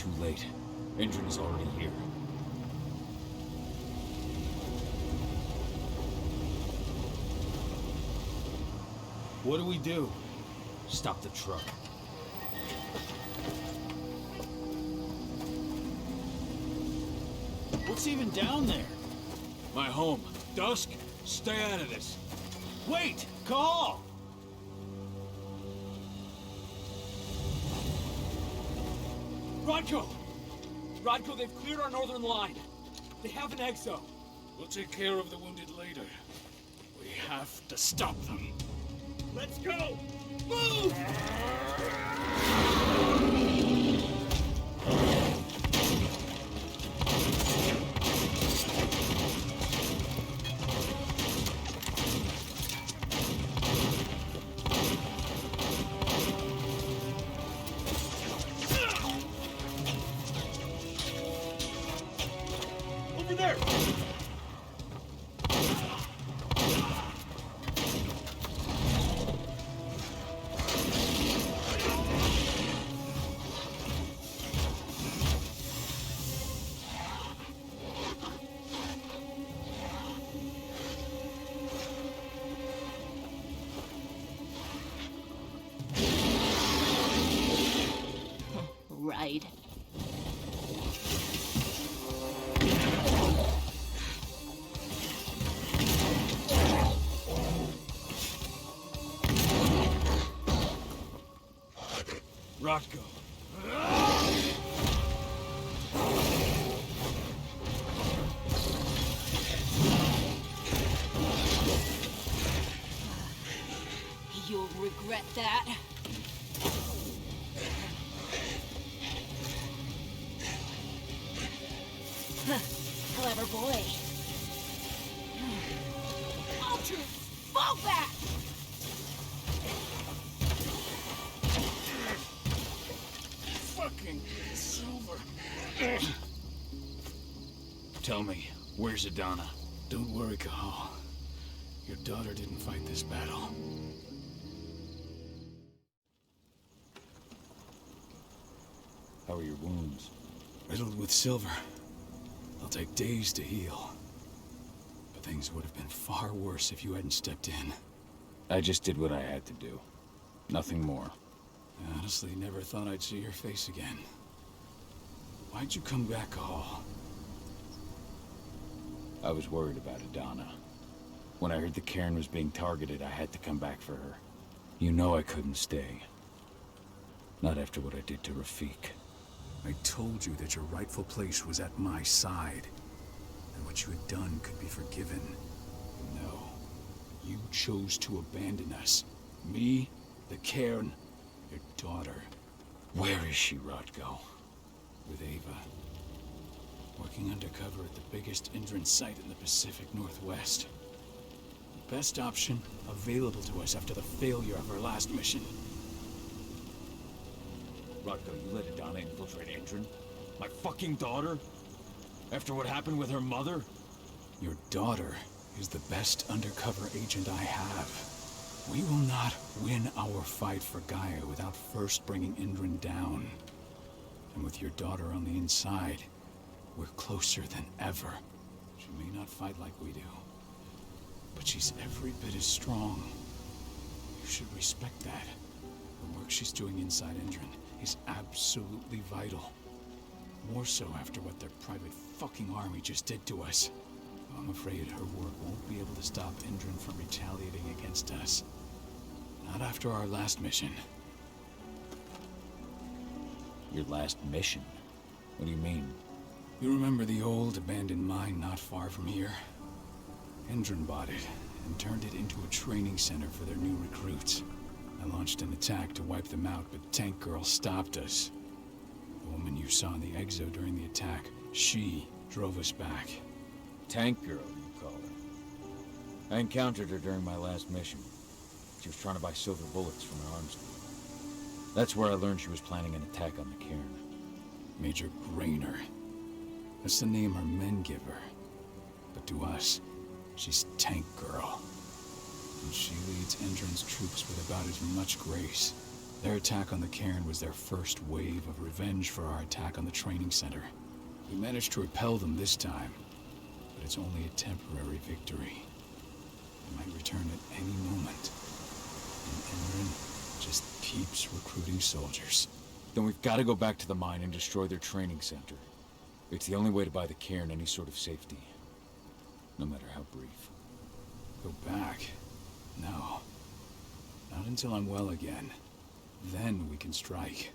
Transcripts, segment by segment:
too late. Indran is already here. What do we do? Stop the truck. What's even down there? My home. Dusk, stay out of this. Wait! Call! Rodko! Rodko, they've cleared our northern line. They have an exo. We'll take care of the wounded later. We have to stop them. Let's go! Move! Over there! Right. Rodko. You'll regret that. Clever boy. Ultra, fall back! Fucking Silver. Tell me, where's Adana? Don't worry, Cahal. Your daughter didn't fight this battle. How are your wounds? Riddled with silver. They'll take days to heal. But things would have been far worse if you hadn't stepped in. I just did what I had to do. Nothing more. I honestly never thought I'd see your face again. Why'd you come back, Cahal? I was worried about Adana. When I heard the cairn was being targeted, I had to come back for her. You know I couldn't stay. Not after what I did to Rafik. I told you that your rightful place was at my side. And what you had done could be forgiven. No. You chose to abandon us. Me, the cairn, your daughter. Where is she, Rodko? With Ava. Working undercover at the biggest Indran site in the Pacific Northwest. The best option available to us after the failure of our last mission. Rodko, you let Adana infiltrate Indran? My fucking daughter? After what happened with her mother? Your daughter is the best undercover agent I have. We will not win our fight for Gaia without first bringing Indran down. And with your daughter on the inside, we're closer than ever. She may not fight like we do, but she's every bit as strong. You should respect that. The work she's doing inside Indran is absolutely vital. More so after what their private fucking army just did to us. I'm afraid her work won't be able to stop Indran from retaliating against us. Not after our last mission. Your last mission? What do you mean? You remember the old abandoned mine not far from here? Indran bought it and turned it into a training center for their new recruits. I launched an attack to wipe them out, but Tank Girl stopped us. The woman you saw in the exo during the attack, she drove us back. Tank Girl, you call her. I encountered her during my last mission. She was trying to buy silver bullets from an arms dealer. That's where I learned she was planning an attack on the cairn. Major Grainer. That's the name her men give her. But to us, she's Tank Girl. And she leads Indran's troops with about as much grace Their attack on the cairn was their first wave of revenge for our attack on the training center. We managed to repel them this time, but it's only a temporary victory. They might return at any moment. And Enrin just keeps recruiting soldiers. Then we've got to go back to the mine and destroy their training center. It's the only way to buy the cairn any sort of safety. No matter how brief. Go back? No. Not until I'm well again. Then we can strike.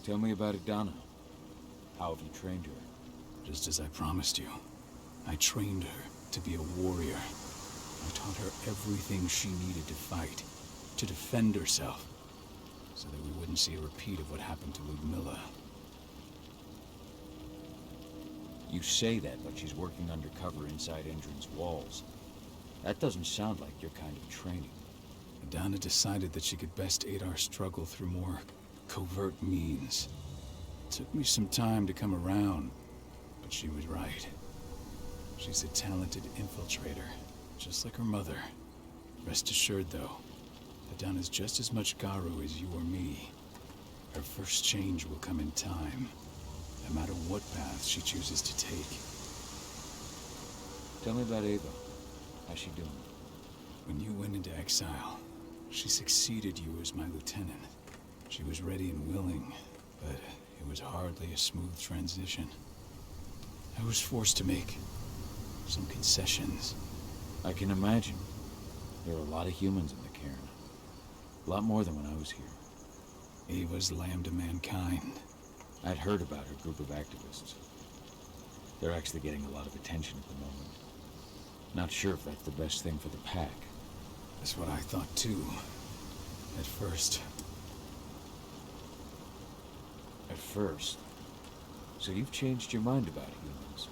Tell me about Idana. How have you trained her? Just as I promised you. I trained her to be a warrior. I taught her everything she needed to fight, to defend herself, so that we wouldn't see a repeat of what happened to Ludmilla. You say that, but she's working undercover inside Endron's walls. That doesn't sound like your kind of training. Idana decided that she could best aid our struggle through more covert means. It took me some time to come around, but she was right. She's a talented infiltrator, just like her mother. Rest assured, though, Idana's just as much Garu as you or me. Her first change will come in time, no matter what path she chooses to take. Tell me about Ava. How's she doing? When you went into exile, she succeeded you as my lieutenant. She was ready and willing, but it was hardly a smooth transition. I was forced to make some concessions. I can imagine. There are a lot of humans in the cairn. A lot more than when I was here. Ava's lamb to mankind. I'd heard about her group of activists. They're actually getting a lot of attention at the moment. Not sure if that's the best thing for the pack. That's what I thought too. At first. At first? So you've changed your mind about humans?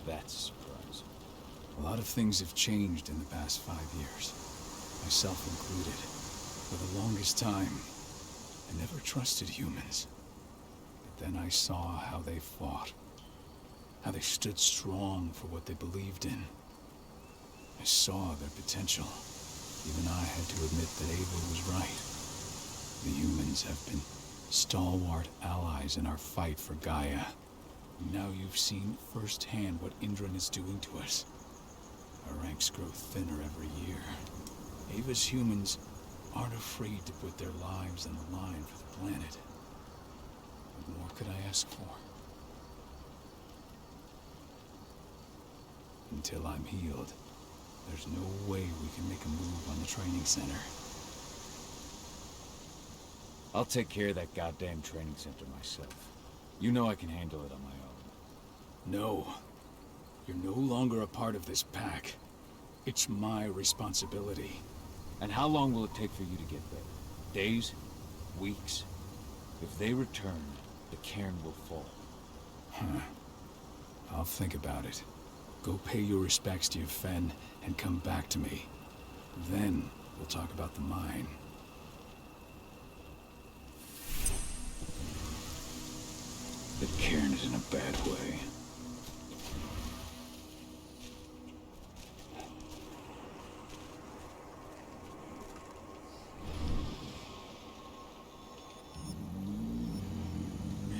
That's surprising. A lot of things have changed in the past 5 years. Myself included. For the longest time, I never trusted humans. But then I saw how they fought. How they stood strong for what they believed in. I saw their potential. Even I had to admit that Ava was right. The humans have been stalwart allies in our fight for Gaia. Now you've seen firsthand what Indran is doing to us. Our ranks grow thinner every year. Ava's humans aren't afraid to put their lives on the line for the planet. What more could I ask for? Until I'm healed, there's no way we can make a move on the training center. I'll take care of that goddamn training center myself. You know I can handle it on my own. No. You're no longer a part of this pack. It's my responsibility. And how long will it take for you to get there? Days? Weeks? If they return, the cairn will fall. Huh. I'll think about it. Go pay your respects to Yfen and come back to me. Then we'll talk about the mine. The cairn is in a bad way.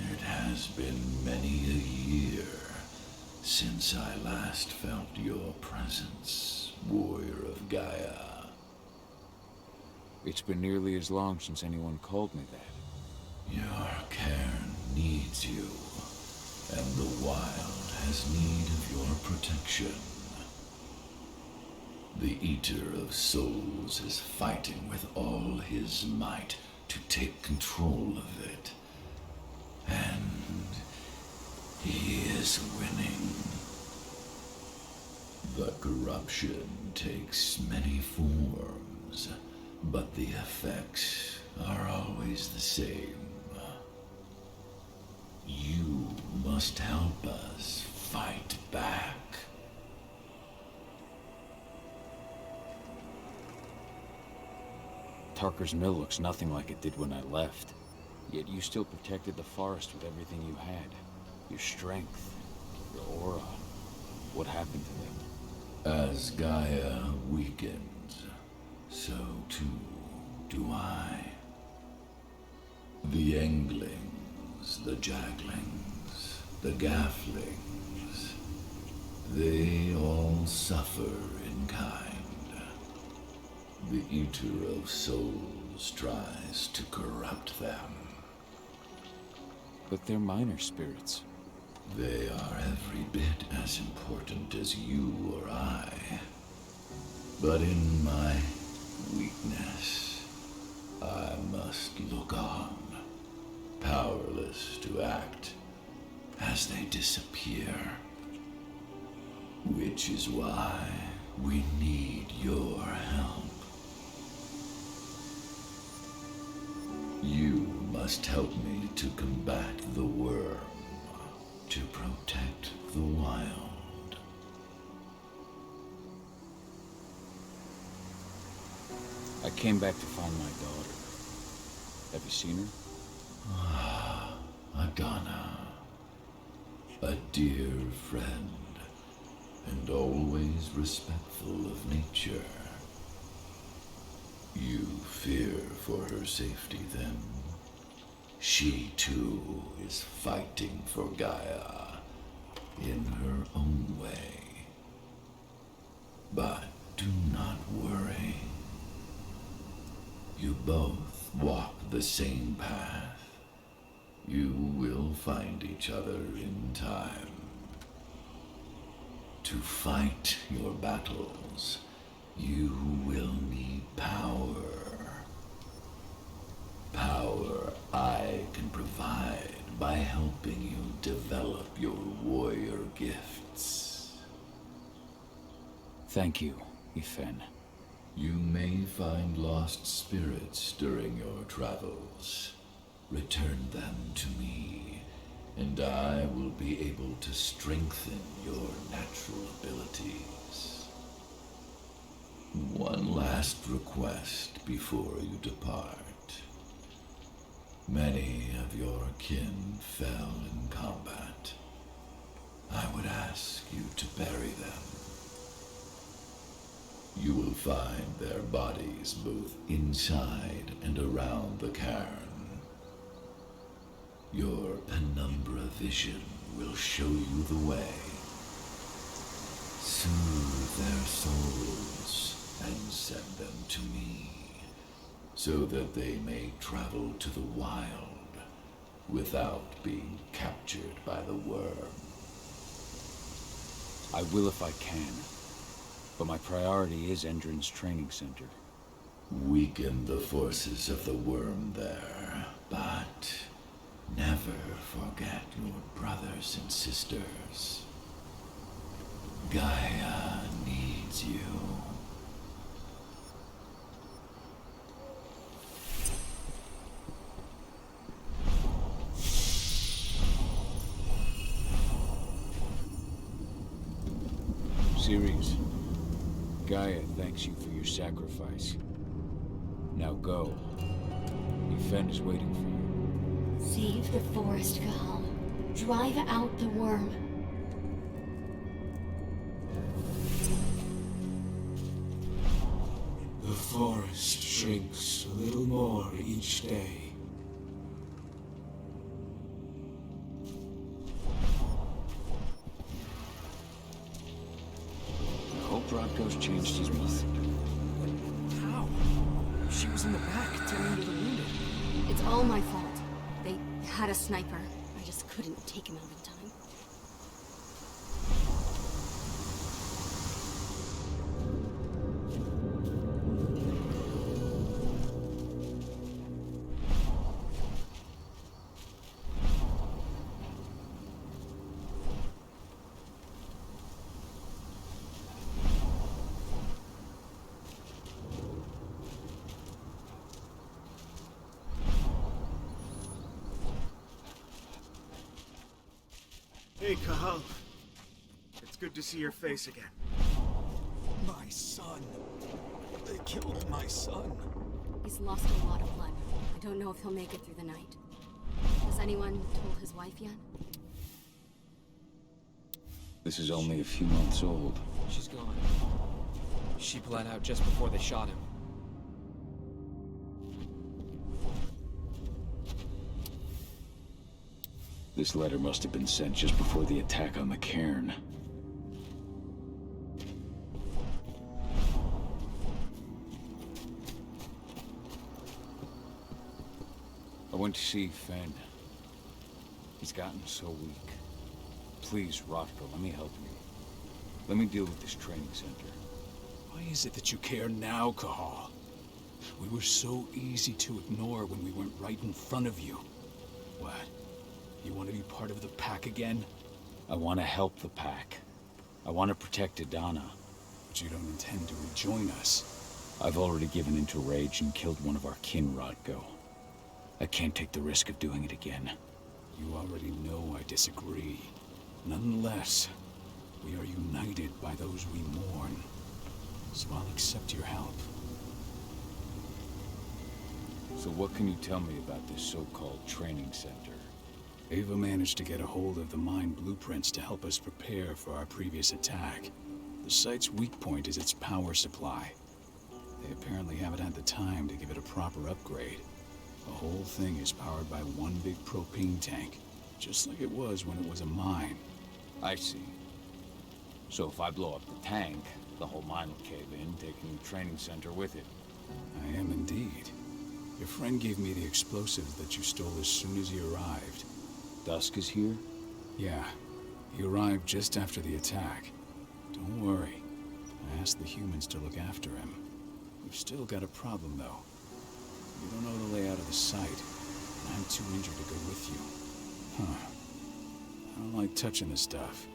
It has been many a year since I last felt your presence, warrior of Gaia. It's been nearly as long since anyone called me that. Your cairn needs you, and the wild has need of your protection. The Eater of Souls is fighting with all his might to take control of it. And he is winning. The corruption takes many forms, but the effects are always the same. You must help us fight back. Tarker's mill looks nothing like it did when I left. Yet you still protected the forest with everything you had. Your strength, your aura. What happened to them? As Gaia weakens, so too do I. The Englings, the Jaglings, the Gafflings, they all suffer in kind. The Eater of Souls tries to corrupt them. But they're minor spirits. They are every bit as important as you or I. But in my weakness, I must look on, powerless to act as they disappear. Which is why we need your help. You must help me to combat the worm, to protect the wild. I came back to find my daughter. Have you seen her? Adana, a dear friend, and always respectful of nature. You fear for her safety, then? She, too, is fighting for Gaia in her own way. But do not worry. You both walk the same path. You will find each other in time. To fight your battles, you will need power. Power I can provide by helping you develop your warrior gifts. Thank you, Yfen. You may find lost spirits during your travels. Return them to me, and I will be able to strengthen your natural abilities. One last request before you depart. Many of your kin fell in combat. I would ask you to bury them. You will find their bodies both inside and around the cairn. Your penumbra vision will show you the way. Soothe their souls and send them to me, so that they may travel to the wild without being captured by the worm. I will if I can, but my priority is Endrin's training center. Weaken the forces of the worm there, but never forget your brothers and sisters. Gaia needs you. Ceres, Gaia thanks you for your sacrifice. Now go. Yfen is waiting for you. Save the forest, Gal. Drive out the worm. The forest shrinks a little more each day. I hope Rodko's changed his mind. How? She was in the back, tending to the wounded. It's all my fault. They had a sniper. I just couldn't take him out in time. Hey, Cahal. It's good to see your face again. My son. They killed my son. He's lost a lot of blood. I don't know if he'll make it through the night. Has anyone told his wife yet? This is only a few months old. She's gone. She bled out just before they shot him. This letter must have been sent just before the attack on the cairn. I went to see Yfen. He's gotten so weak. Please, Rothko, let me help you. Let me deal with this training center. Why is it that you care now, Cahal? We were so easy to ignore when we weren't right in front of you. What? You want to be part of the pack again? I want to help the pack. I want to protect Adana. But you don't intend to rejoin us. I've already given into rage and killed one of our kin, Rothko. I can't take the risk of doing it again. You already know I disagree. Nonetheless, we are united by those we mourn. So I'll accept your help. So what can you tell me about this so-called training center? Ava managed to get a hold of the mine blueprints to help us prepare for our previous attack. The site's weak point is its power supply. They apparently haven't had the time to give it a proper upgrade. The whole thing is powered by one big propane tank, just like it was when it was a mine. I see. So if I blow up the tank, the whole mine will cave in, taking the training center with it. I am indeed. Your friend gave me the explosives that you stole as soon as he arrived. Dusk is here? Yeah. He arrived just after the attack. Don't worry. I asked the humans to look after him. We've still got a problem, though. We don't know the layout of the site, and I'm too injured to go with you. Huh. I don't like touching the stuff,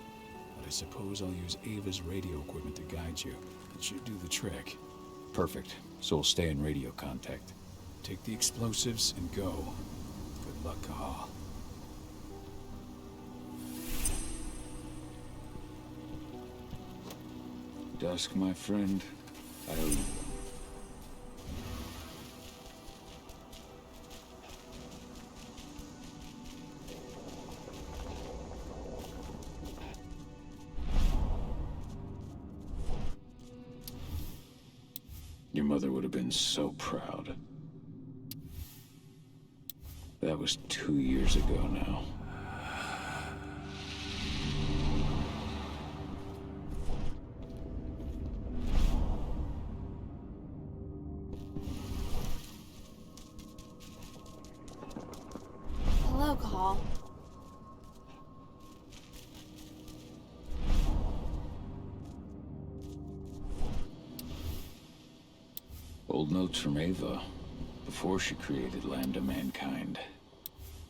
but I suppose I'll use Ava's radio equipment to guide you. It should do the trick. Perfect. So we'll stay in radio contact. Take the explosives and go. Good luck, Cahal. Dusk, my friend, I owe you one. Your mother would have been so proud. That was 2 years ago now. Hello, Cahal. Old notes from Ava, before she created Lambda Mankind.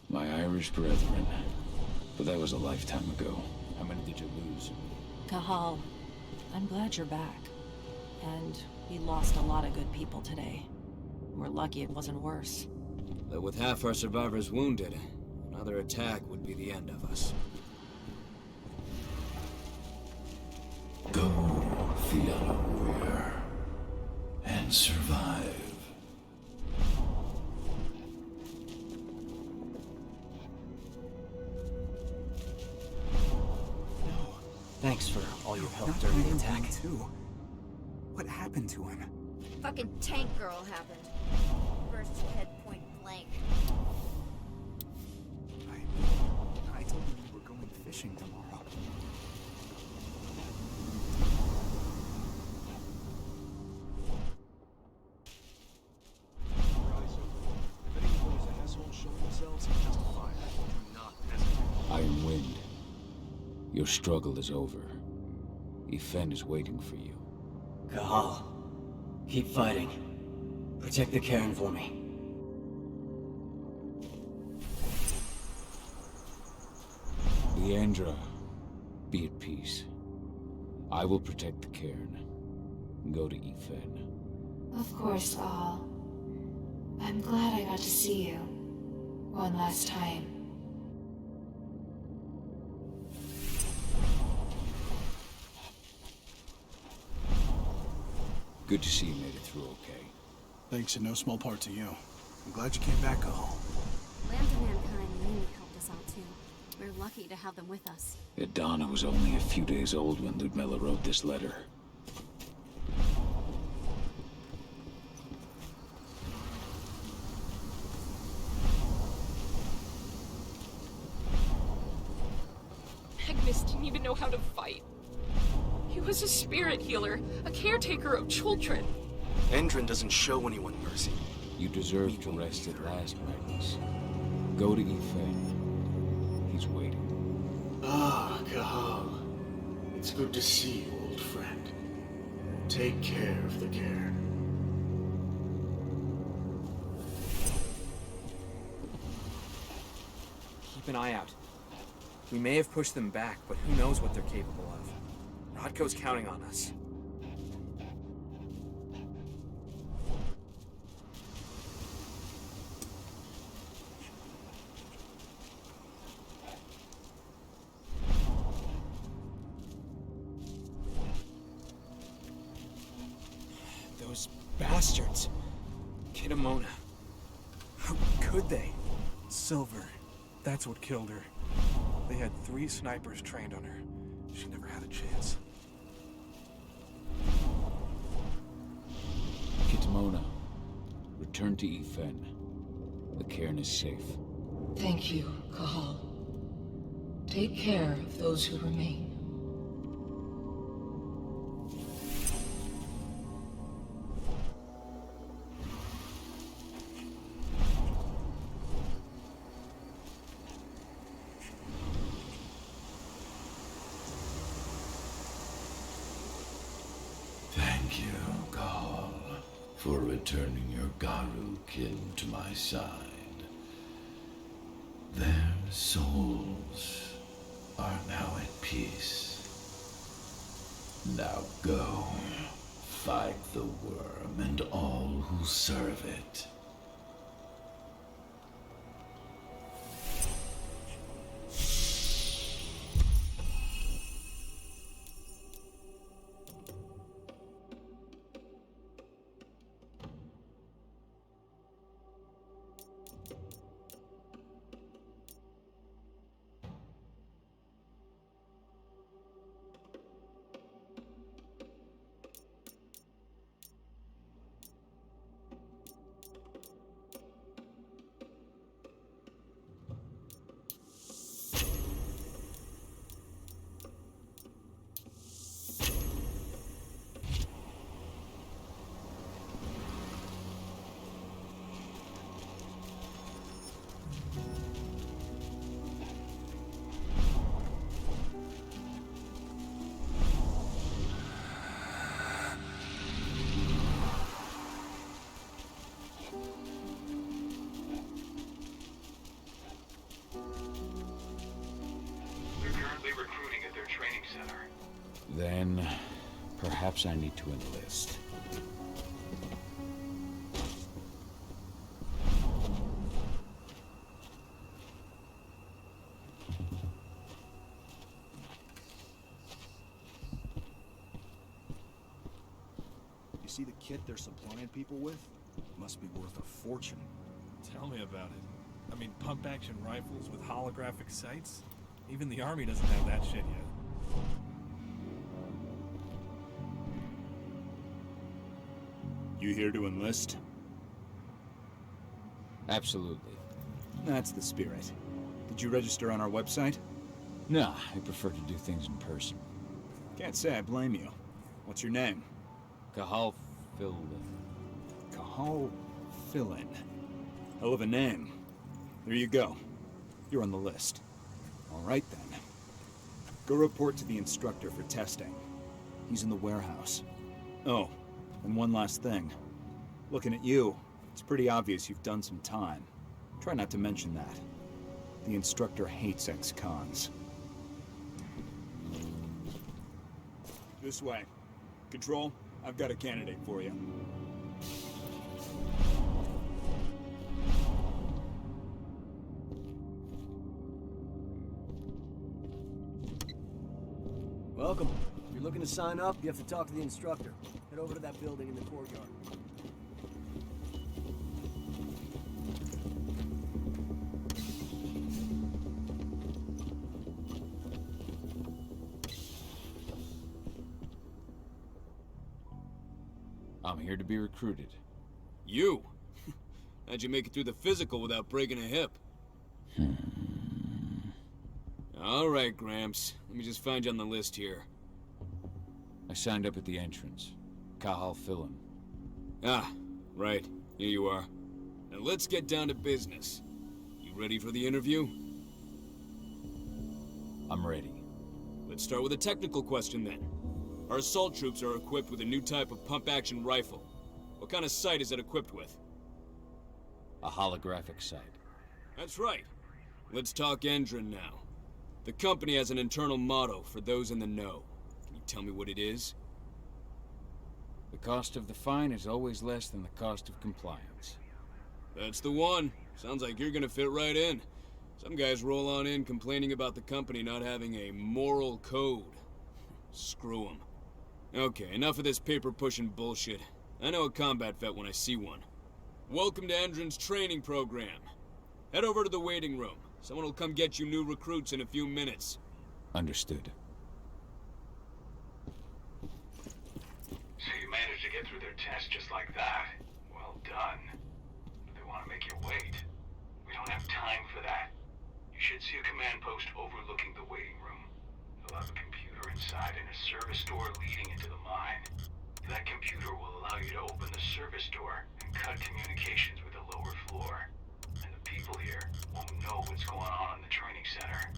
My Irish brethren. But that was a lifetime ago. How many did you lose? Cahal, I'm glad you're back. And we lost a lot of good people today. We're lucky it wasn't worse. But with half our survivors wounded, another attack would be the end of us. Go, Fiala warrior, and survive. Thanks for all your help during the attack. What happened to him? Fucking tank girl happened. Burst his head point blank. I told him we were going fishing tomorrow. If any of those assholes show themselves, justify it. Do not hesitate. Iron Wind. Your struggle is over. Yfen is waiting for you. Cahal, keep fighting. Protect the cairn for me. Leandra, be at peace. I will protect the cairn. Go to Yfen. Of course, Cahal. I'm glad I got to see you. One last time. Good to see you made it through okay. Thanks in no small part to you. I'm glad you came back, Cahal. Lambda Mankind really helped us out too. We're lucky to have them with us. Adana was only a few days old when Ludmilla wrote this letter. how to fight. He was a spirit healer, a caretaker of children. Endrin doesn't show anyone mercy. You deserve to rest at last, Magnus. Go to Yfen. He's waiting. Ah, Cahal. It's good to see you, old friend. Take care of the cairn. Keep an eye out. We may have pushed them back, but who knows what they're capable of. Rodko's counting on us. Those bastards. Kitamona. How could they? Silver. That's what killed her. They had 3 snipers trained on her. She never had a chance. Kitamona, return to Yfen. The cairn is safe. Thank you, Cahal. Take care of those who remain. Thank you, Gall, for returning your Garu kin to my side. Their souls are now at peace. Now go, fight the worm and all who serve it. Recruiting at their training center. Then, perhaps I need to enlist. You see the kit they're supplying people with? Must be worth a fortune. Tell me about it. I mean, pump-action rifles with holographic sights? Even the army doesn't have that shit yet. You here to enlist? Absolutely. That's the spirit. Did you register on our website? Nah, I prefer to do things in person. Can't say I blame you. What's your name? Cahal Fillin. Cahal Fillin. Hell of a name. There you go. You're on the list. All right, then. Go report to the instructor for testing. He's in the warehouse. Oh, and one last thing. Looking at you, it's pretty obvious you've done some time. Try not to mention that. The instructor hates ex-cons. This way. Control, I've got a candidate for you. Welcome. If you're looking to sign up, you have to talk to the instructor. Head over to that building in the courtyard. I'm here to be recruited. You? How'd you make it through the physical without breaking a hip? All right, Gramps. Let me just find you on the list here. I signed up at the entrance. Cahal Philin. Ah, right. Here you are. Now let's get down to business. You ready for the interview? I'm ready. Let's start with a technical question then. Our assault troops are equipped with a new type of pump-action rifle. What kind of sight is it equipped with? A holographic sight. That's right. Let's talk Endron now. The company has an internal motto for those in the know. Can you tell me what it is? The cost of the fine is always less than the cost of compliance. That's the one. Sounds like you're gonna fit right in. Some guys roll on in complaining about the company not having a moral code. Screw them. Okay, enough of this paper-pushing bullshit. I know a combat vet when I see one. Welcome to Endron's training program. Head over to the waiting room. Someone will come get you new recruits in a few minutes. Understood. So you managed to get through their test just like that. Well done. They want to make you wait. We don't have time for that. You should see a command post overlooking the waiting room. They'll have a computer inside and a service door leading into the mine. That computer will allow you to open the service door and cut communications with the lower floor. And the people here won't know what's going on in the training center.